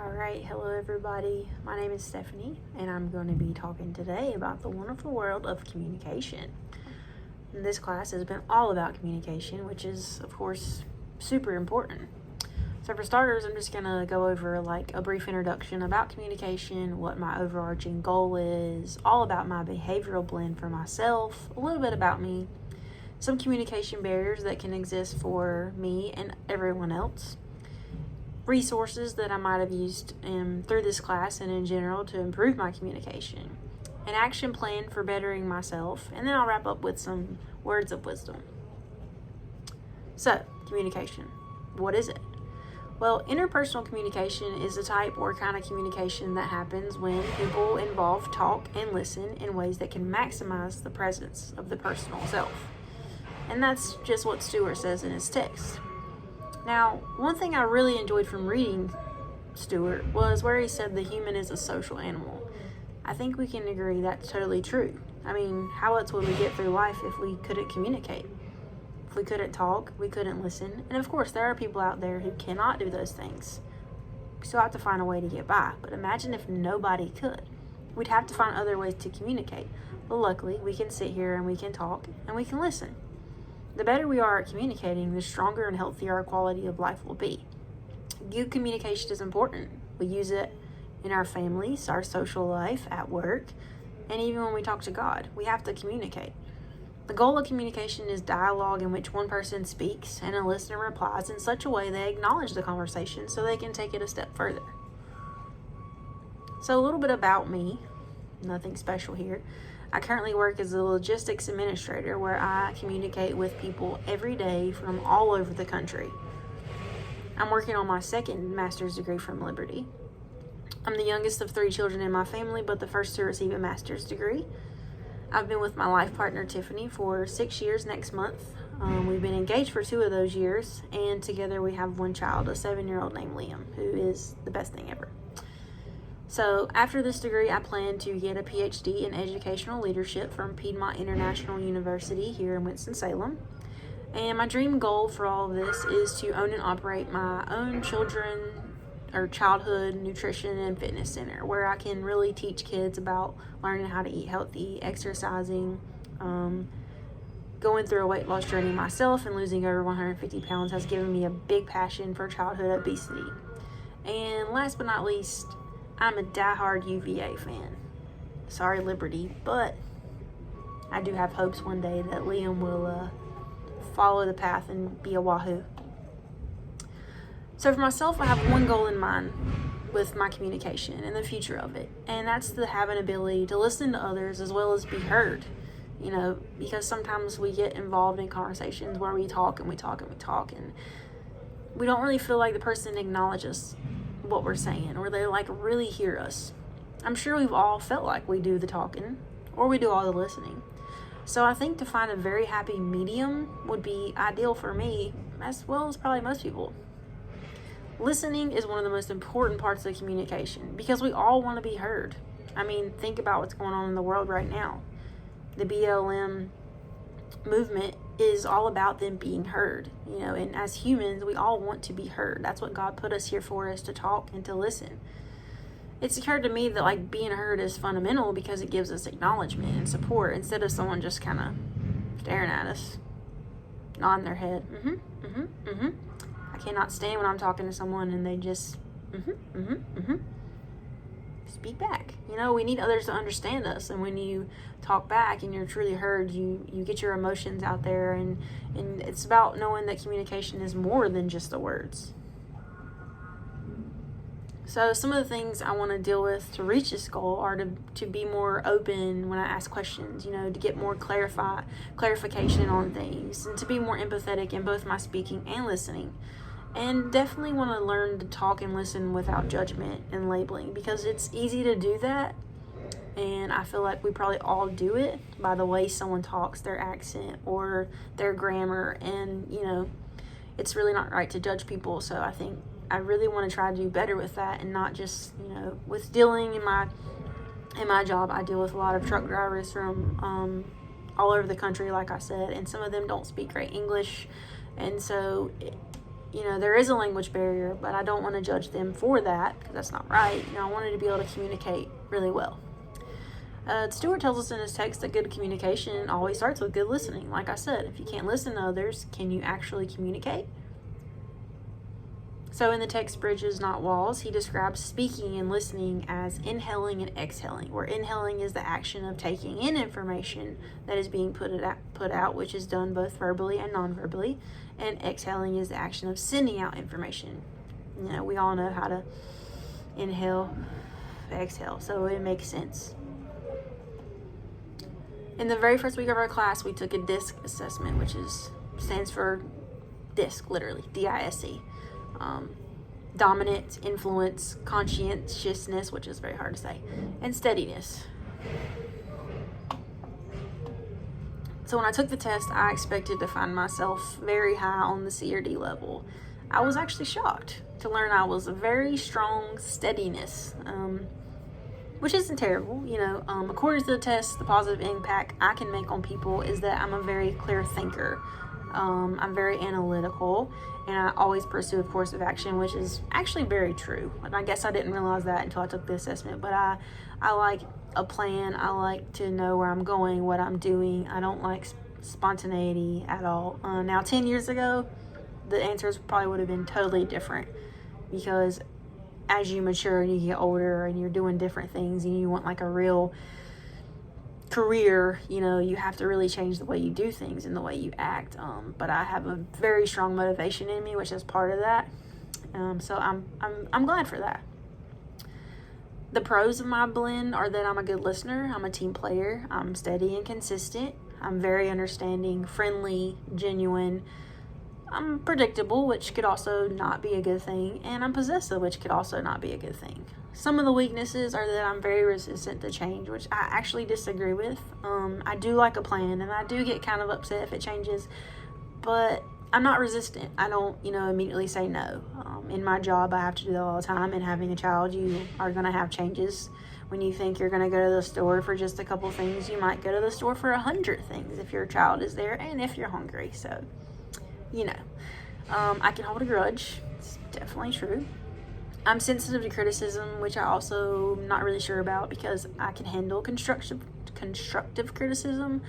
Alright, hello everybody. My name is Stephanie, and I'm going to be talking today about the wonderful world of communication. And this class has been all about communication, which is, of course, super important. So for starters, I'm just going to go over a brief introduction about communication, what my overarching goal is, all about my behavioral blend for myself, a little bit about me, some communication barriers that can exist for me and everyone else, resources that I might have used through this class and in general to improve my communication, an action plan for bettering myself, and then I'll wrap up with some words of wisdom. So, communication. What is it? Well, interpersonal communication is a type or kind of communication that happens when people involved talk and listen in ways that can maximize the presence of the personal self. And that's just what Stewart says in his text. Now, one thing I really enjoyed from reading Stewart was where he said the human is a social animal. I think we can agree that's totally true. I mean, how else would we get through life if we couldn't communicate? If we couldn't talk, we couldn't listen. And of course, there are people out there who cannot do those things. We still have to find a way to get by. But imagine if nobody could. We'd have to find other ways to communicate. But luckily, we can sit here and we can talk and we can listen. The better we are at communicating, the stronger and healthier our quality of life will be. Good communication is important. We use it in our families, our social life, at work, and even when we talk to God. We have to communicate. The goal of communication is dialogue in which one person speaks and a listener replies in such a way they acknowledge the conversation so they can take it a step further. So a little bit about me, nothing special here. I currently work as a logistics administrator where I communicate with people every day from all over the country. I'm working on my second master's degree from Liberty. I'm the youngest of 3 children in my family, but the first to receive a master's degree. I've been with my life partner, Tiffany, for 6 years next month. We've been engaged for 2 of those years, and together we have 1 child, a 7-year-old named Liam, who is the best thing ever. So after this degree, I plan to get a PhD in educational leadership from Piedmont International University here in Winston-Salem. And my dream goal for all of this is to own and operate my own childhood nutrition and fitness center where I can really teach kids about learning how to eat healthy, exercising. Going through a weight loss journey myself and losing over 150 pounds has given me a big passion for childhood obesity. And last but not least, I'm a diehard UVA fan. Sorry, Liberty, but I do have hopes one day that Liam will follow the path and be a Wahoo. So for myself, I have one goal in mind with my communication and the future of it, and that's to have an ability to listen to others as well as be heard. You know, because sometimes we get involved in conversations where we talk and we talk and we talk, and we don't really feel like the person acknowledges what we're saying or they really hear us. I'm sure we've all felt like we do the talking or we do all the listening. So I think to find a very happy medium would be ideal for me as well as probably most people. Listening is one of the most important parts of communication because we all want to be heard. I mean, think about what's going on in the world right now. The BLM movement is all about them being heard, and as humans, we all want to be heard. That's what God put us here for, is to talk and to listen. It's occurred to me that being heard is fundamental because it gives us acknowledgement and support instead of someone just kind of staring at us, nodding their head. I cannot stand when I'm talking to someone and they just speak back. We need others to understand us, and when you talk back and you're truly heard, you get your emotions out there, and it's about knowing that communication is more than just the words. So some of the things I want to deal with to reach this goal are to be more open when I ask questions, to get more clarification on things, and to be more empathetic in both my speaking and listening. And definitely want to learn to talk and listen without judgment and labeling, because it's easy to do that, and I feel like we probably all do it by the way someone talks, their accent or their grammar, and it's really not right to judge people. So I think I really want to try to do better with that, and not just with dealing in my job. I deal with a lot of truck drivers from all over the country, like I said, and some of them don't speak great English, and so there is a language barrier, but I don't want to judge them for that, because that's not right. I wanted to be able to communicate really well. Stewart tells us in his text that good communication always starts with good listening. Like I said, if you can't listen to others, can you actually communicate? So in the text Bridges Not Walls, he describes speaking and listening as inhaling and exhaling, where inhaling is the action of taking in information that is being put out, which is done both verbally and non-verbally, and exhaling is the action of sending out information. We all know how to inhale, exhale, so it makes sense. In the very first week of our class, we took a DISC assessment, which stands for DISC, literally, D-I-S-C. Dominance, influence, conscientiousness, which is very hard to say, and steadiness. So when I took the test, I expected to find myself very high on the C or D level. I was actually shocked to learn I was a very strong steadiness, which isn't terrible. According to the test, the positive impact I can make on people is that I'm a very clear thinker. I'm very analytical, and I always pursue a course of action, which is actually very true. And I guess I didn't realize that until I took the assessment, but I like a plan. I like to know where I'm going, what I'm doing. I don't like spontaneity at all. Now, 10 years ago, the answers probably would have been totally different, because as you mature and you get older and you're doing different things and you want like a real career, you have to really change the way you do things and the way you act. But I have a very strong motivation in me, which is part of that. So I'm glad for that. The pros of my blend are that I'm a good listener, I'm a team player, I'm steady and consistent, I'm very understanding, friendly, genuine, I'm predictable, which could also not be a good thing, and I'm possessive, which could also not be a good thing. Some of the weaknesses are that I'm very resistant to change, which I actually disagree with. I do like a plan, and I do get kind of upset if it changes, but I'm not resistant. I don't, immediately say no. In my job, I have to do that all the time, and having a child, you are going to have changes. When you think you're going to go to the store for just a couple things, you might go to the store for 100 things if your child is there and if you're hungry. So, I can hold a grudge. It's definitely true. I'm sensitive to criticism, which I also am not really sure about, because I can handle constructive criticism.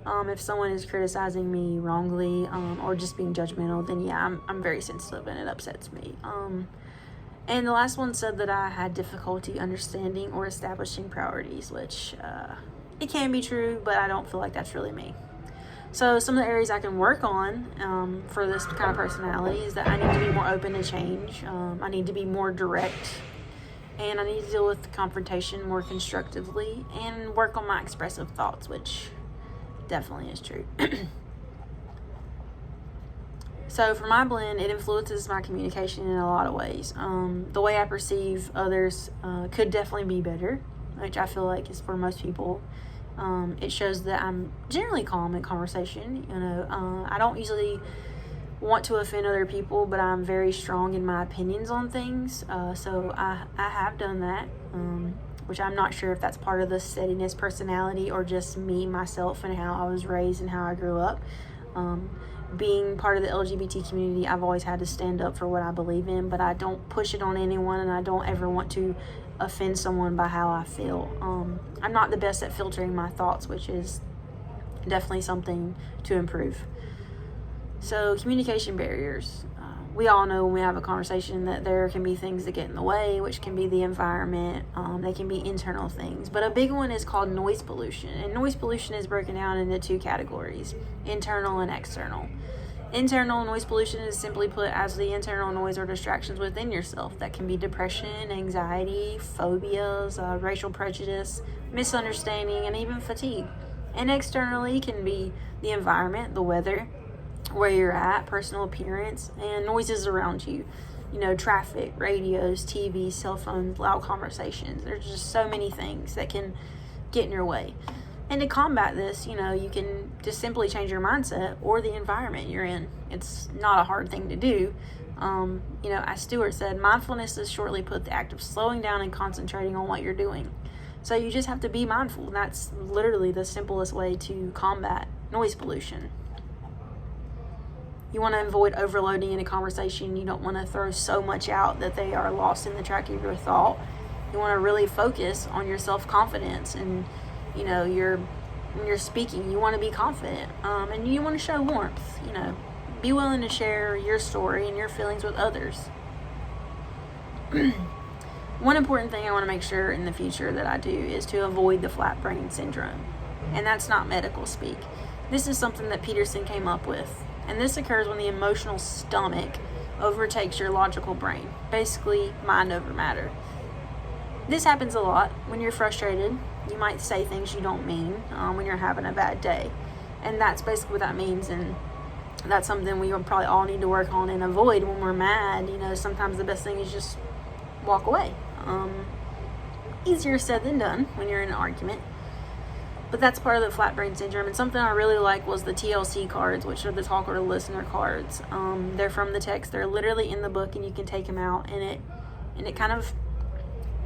If someone is criticizing me wrongly, or just being judgmental, then yeah, I'm very sensitive and it upsets me. And the last one said that I had difficulty understanding or establishing priorities, which it can be true, but I don't feel like that's really me. So some of the areas I can work on for this kind of personality is that I need to be more open to change. I need to be more direct, and I need to deal with confrontation more constructively and work on my expressive thoughts, which definitely is true. So for my blend, it influences my communication in a lot of ways. The way I perceive others could definitely be better, which I feel like is for most people. It shows that I'm generally calm in conversation. I don't usually want to offend other people, but I'm very strong in my opinions on things. So I have done that, which I'm not sure if that's part of the steadiness personality or just me, myself, and how I was raised and how I grew up. Being part of the LGBT community, I've always had to stand up for what I believe in, but I don't push it on anyone, and I don't ever want to offend someone by how I feel. I'm not the best at filtering my thoughts, which is definitely something to improve. So communication barriers. We all know when we have a conversation that there can be things that get in the way, which can be the environment. They can be internal things. But a big one is called noise pollution. And noise pollution is broken down into two categories, internal and external. Internal noise pollution is simply put as the internal noise or distractions within yourself. That can be depression, anxiety, phobias, racial prejudice, misunderstanding, and even fatigue. And externally can be the environment, the weather, where you're at, personal appearance, and noises around you. Traffic, radios, TV, cell phones, loud conversations. There's just so many things that can get in your way. And to combat this, you can just simply change your mindset or the environment you're in. It's not a hard thing to do. As Stewart said, mindfulness is shortly put the act of slowing down and concentrating on what you're doing. So you just have to be mindful, and that's literally the simplest way to combat noise pollution. You want to avoid overloading in a conversation. You don't want to throw so much out that they are lost in the track of your thought. You want to really focus on your self-confidence and, when you're speaking, you want to be confident, and you want to show warmth. Be willing to share your story and your feelings with others. One important thing I want to make sure in the future that I do is to avoid the flat brain syndrome, and that's not medical speak. This is something that Peterson came up with, and this occurs when the emotional stomach overtakes your logical brain, basically mind over matter. This happens a lot when you're frustrated. You might say things you don't mean when you're having a bad day. And that's basically what that means. And that's something we probably all need to work on and avoid when we're mad. Sometimes the best thing is just walk away. Easier said than done when you're in an argument. But that's part of the flat brain syndrome. And something I really like was the TLC cards, which are the talker to listener cards. They're from the text. They're literally in the book, and you can take them out. And it kind of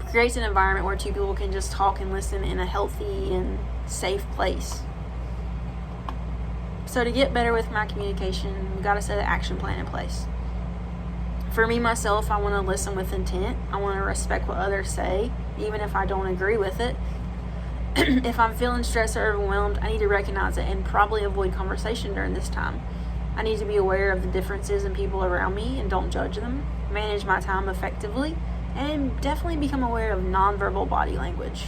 creates an environment where two people can just talk and listen in a healthy and safe place. So to get better with my communication, we've got to set an action plan in place. For me, myself, I want to listen with intent. I want to respect what others say, even if I don't agree with it. If I'm feeling stressed or overwhelmed, I need to recognize it and probably avoid conversation during this time. I need to be aware of the differences in people around me and don't judge them, manage my time effectively, and definitely become aware of nonverbal body language.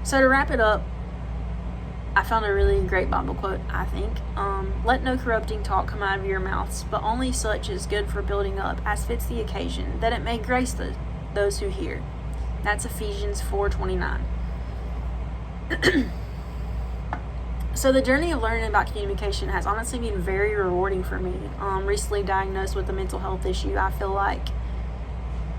So to wrap it up, I found a really great Bible quote, I think. Let no corrupting talk come out of your mouths, but only such as good for building up, as fits the occasion, that it may grace those who hear. That's Ephesians 4:29. So the journey of learning about communication has honestly been very rewarding for me. Recently diagnosed with a mental health issue, I feel like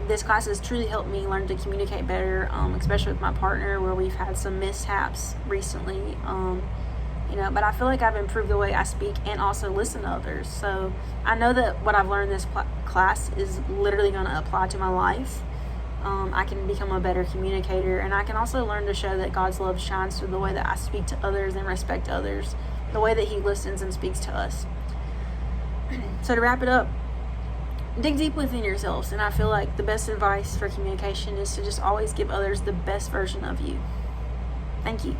this class has truly helped me learn to communicate better, especially with my partner, where we've had some mishaps recently. But I feel like I've improved the way I speak and also listen to others. So I know that what I've learned in this class is literally going to apply to my life. I can become a better communicator, and I can also learn to show that God's love shines through the way that I speak to others and respect others, the way that He listens and speaks to us. So to wrap it up, dig deep within yourselves, and I feel like the best advice for communication is to just always give others the best version of you. Thank you.